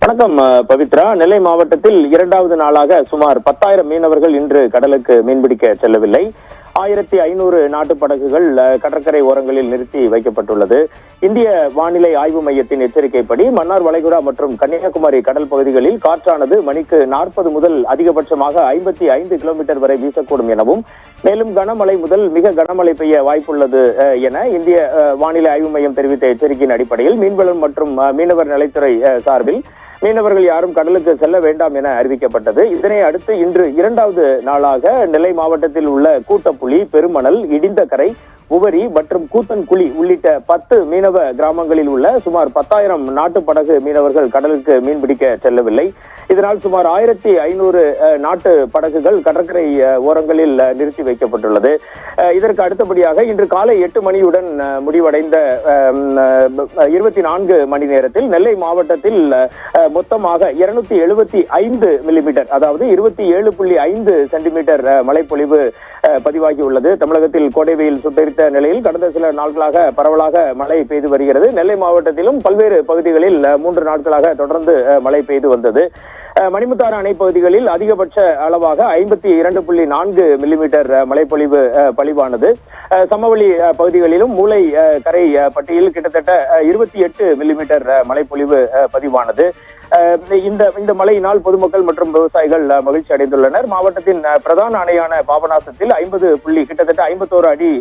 வணக்கம் பவித்ரா. நெல்லை மாவட்டத்தில் இரண்டாவது நாளாக சுமார் 10,000 மீனவர்கள் இன்று கடலுக்கு மீன்பிடிக்க செல்லவில்லை. 1500 நாட்டு படகுகள் கடற்கரை ஓரங்களில் நிறுத்தி வைக்கப்பட்டுள்ளது. இந்திய வானிலை ஆய்வு மையத்தின் எச்சரிக்கைப்படி மன்னார் வளைகுடா மற்றும் கன்னியாகுமரி கடல் பகுதிகளில் காற்றானது மணிக்கு 40 முதல் அதிகபட்சமாக 55 கிலோமீட்டர் வரை வீசக்கூடும் எனவும், மேலும் கனமழை முதல் மிக கனமழை பெய்ய வாய்ப்புள்ளது என இந்திய வானிலை ஆய்வு மையம் தெரிவித்த எச்சரிக்கையின் அடிப்படையில் மீன்வளம் மற்றும் மீனவர் நலத்துறை சார்பில் மீனவர்கள் யாரும் கடலுக்கு செல்ல வேண்டாம் என அறிவிக்கப்பட்டது. இதனை அடுத்து இன்று இரண்டாவது நாளாக நெல்லை மாவட்டத்தில் உள்ள கூட்டப்புலி, பெருமணல், இடிந்தகரை, உவரி மற்றும் கூத்தன்குழி உள்ளிட்ட 10 மீனவ கிராமங்களில் உள்ள சுமார் 10,000 நாட்டு படகு மீனவர்கள் கடலுக்கு மீன்பிடிக்க செல்லவில்லை. இதனால் சுமார் 1500 நாட்டு படகுகள் கடற்கரை ஓரங்களில் நிறுத்தி வைக்கப்பட்டுள்ளது. இதற்கு அடுத்தபடியாக இன்று காலை 8 மணியுடன் முடிவடைந்த 24 மணி நேரத்தில் நெல்லை மாவட்டத்தில் மொத்தமாக 275 மில்லிமீட்டர், அதாவது 27.5 சென்டிமீட்டர் மழைப்பொழிவு பதிவாகியுள்ளது. தமிழகத்தில் கோடை வெயில் சுட்டெரித்த நிலையில் கடந்த சில நாட்களாக பரவலாக மழை பெய்து வருகிறது. நெல்லை மாவட்டத்திலும் பல்வேறு பகுதிகளில் 3 நாட்களாக தொடர்ந்து மழை பெய்து வந்தது. மணிமுத்தாறு அணை பகுதிகளில் அதிகபட்ச அளவாக 52.4 மில்லிமீட்டர் மழைப்பொழிவு பதிவானது. சமவெளி பகுதிகளிலும் மூளை கரை பட்டியில் கிட்டத்தட்ட 28 மில்லிமீட்டர் மழைப்பொழிவு பதிவானது. இந்த மழையினால் பொதுமக்கள் மற்றும் விவசாயிகள் மகிழ்ச்சி அடைந்துள்ளனர். மாவட்டத்தின் பிரதான அணையான பாபநாசத்தில் கிட்டத்தட்ட 51 அடி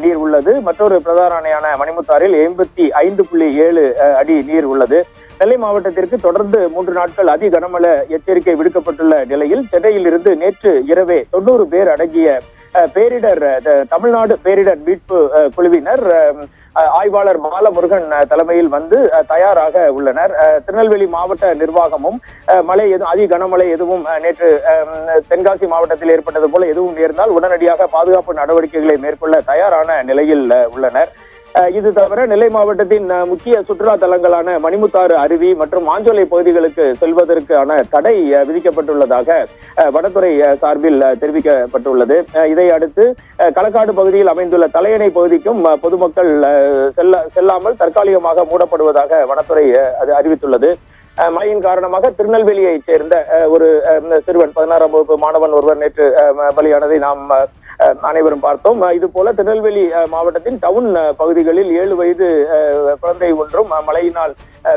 நீர் உள்ளது. மற்றொரு பிரதான அணையான மணிமுத்தாறில் 85.7 அடி நீர் உள்ளது. நெல்லை மாவட்டத்திற்கு தொடர்ந்து 3 நாட்கள் அதி கனமழை எச்சரிக்கை விடுக்கப்பட்டுள்ள நிலையில் சென்னையில் இருந்து நேற்று இரவே 90 பேர் அடங்கிய தமிழ்நாடு பேரிடர் மீட்பு குழுவினர் ஆய்வாளர் பாலமுருகன் தலைமையில் வந்து தயாராக உள்ளனர். திருநெல்வேலி மாவட்ட நிர்வாகமும் அதி கனமழை எதுவும் நேற்று தென்காசி மாவட்டத்தில் ஏற்பட்டது போல எதுவும் நேர்ந்தால் உடனடியாக பாதுகாப்பு நடவடிக்கைகளை மேற்கொள்ள தயாரான நிலையில் உள்ளனர். இது தவிர நெல்லை மாவட்டத்தின் முக்கிய சுற்றுலா தலங்களான மணிமுத்தாறு அருவி மற்றும் மாஞ்சோலை பகுதிகளுக்கு செல்வதற்கான தடை விதிக்கப்பட்டுள்ளதாக வனத்துறை சார்பில் தெரிவிக்கப்பட்டுள்ளது. இதை அடுத்து களக்காடு பகுதியில் அமைந்துள்ள தலையணை பகுதிக்கும் பொதுமக்கள் செல்லாமல் தற்காலிகமாக மூடப்படுவதாக வனத்துறை அறிவித்துள்ளது. மழையின் காரணமாக திருநெல்வேலியை சேர்ந்த ஒரு சிறுவன் 16ஆம் வகுப்பு மாணவன் ஒருவர் நேற்று பலியானதை நாம் அனைவரும் பார்த்தோம். இது போல திருநெல்வேலி மாவட்டத்தின் டவுன் பகுதிகளில் 7 வயது குழந்தை ஒன்றும் மழையினால்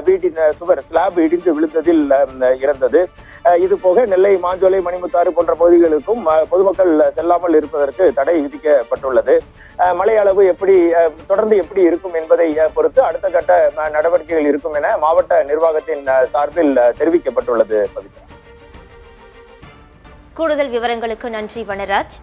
வீட்டின் சுவர் ஸ்லாப் இடிந்து விழுந்ததில் இறந்தது. இது போக நெல்லை, மாஞ்சோலை, மணிமுத்தாறு போன்ற பகுதிகளுக்கும் பொதுமக்கள் செல்லாமல் இருப்பதற்கு தடை விதிக்கப்பட்டுள்ளது. மழை அளவு தொடர்ந்து எப்படி இருக்கும் என்பதை பொறுத்து அடுத்த கட்ட நடவடிக்கைகள் இருக்கும் என மாவட்ட நிர்வாகத்தின் சார்பில் தெரிவிக்கப்பட்டுள்ளது. கூடுதல் விவரங்களுக்கு நன்றி வனராஜ்.